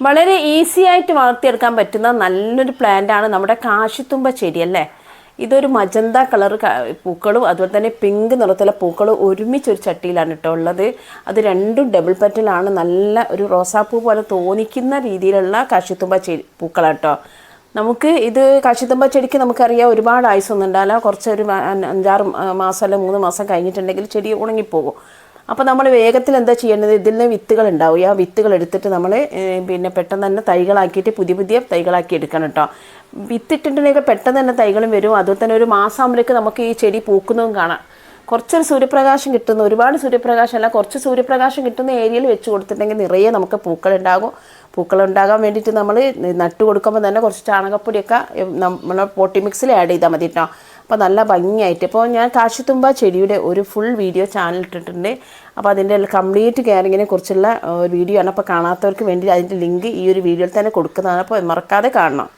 വളരെ ഈസി ആയിട്ട് വളർത്തിയെടുക്കാൻ പറ്റുന്ന നല്ലൊരു പ്ലാന്റാണ് നമ്മുടെ കാശിത്തുമ്പ ചെടി അല്ലേ. ഇതൊരു മജന്ത കളർ പൂക്കളും അതുപോലെ തന്നെ പിങ്ക് നിറത്തിലെ പൂക്കളും ഒരുമിച്ചൊരു ചട്ടിയിലാണ് കേട്ടോ ഉള്ളത്. അത് രണ്ടും ഡബിൾ പെറ്റലാണ്. നല്ല ഒരു റോസാപ്പൂ പോലെ തോന്നിക്കുന്ന രീതിയിലുള്ള കാശിത്തുമ്പ പൂക്കളാണ് കേട്ടോ. നമുക്ക് ഇത് കാശിത്തുമ്പ ചെടിക്ക് നമുക്കറിയാം ഒരുപാട് ആയുസൊന്നും ഉണ്ടാവില്ല. കുറച്ചൊരു 5-6 മാസം അല്ല 3 മാസം കഴിഞ്ഞിട്ടുണ്ടെങ്കിൽ ചെടി ഉണങ്ങിപ്പോകും. അപ്പോൾ നമ്മൾ വേഗത്തിൽ എന്താ ചെയ്യേണ്ടത്, ഇതിൽ നിന്ന് വിത്തുകൾ ഉണ്ടാവും. ആ വിത്തുകൾ എടുത്തിട്ട് നമ്മൾ പിന്നെ പെട്ടെന്ന് തന്നെ തൈകളാക്കിയിട്ട് പുതിയ തൈകളാക്കി എടുക്കണം കേട്ടോ. വിത്തിട്ടിട്ടുണ്ടെങ്കിൽ പെട്ടെന്ന് തന്നെ തൈകളും വരും. അതുപോലെ തന്നെ ഒരു മാസം ആകുമ്പോഴേക്ക് നമുക്ക് ഈ ചെടി പൂക്കുന്നതും കാണാം. കുറച്ചൊരു സൂര്യപ്രകാശം കിട്ടുന്ന, ഒരുപാട് സൂര്യപ്രകാശം അല്ല, കുറച്ച് സൂര്യപ്രകാശം കിട്ടുന്ന ഏരിയയിൽ വെച്ച് കൊടുത്തിട്ടുണ്ടെങ്കിൽ നിറയെ നമുക്ക് പൂക്കളുണ്ടാകും. പൂക്കളുണ്ടാകാൻ വേണ്ടിയിട്ട് നമ്മൾ നട്ടു കൊടുക്കുമ്പോൾ തന്നെ കുറച്ച് ചാണകപ്പൊടിയൊക്കെ നമ്മൾ പോട്ടി മിക്സിൽ ആഡ് ചെയ്താൽ മതി കേട്ടോ. അപ്പോൾ നല്ല ഭംഗിയായിട്ട്. ഇപ്പോൾ ഞാൻ കാശിത്തുമ്പ ചെടിയുടെ ഒരു ഫുൾ വീഡിയോ ചാനൽ ഇട്ടിട്ടുണ്ട്. അപ്പോൾ അതിൻ്റെ കംപ്ലീറ്റ് കെയറിങ്ങിനെ കുറിച്ചുള്ള വീഡിയോ ആണ്. അപ്പോൾ കാണാത്തവർക്ക് വേണ്ടി അതിൻ്റെ ലിങ്ക് ഈ ഒരു വീഡിയോയിൽ തന്നെ കൊടുക്കുന്നതാണ്. അപ്പോൾ മറക്കാതെ കാണണം.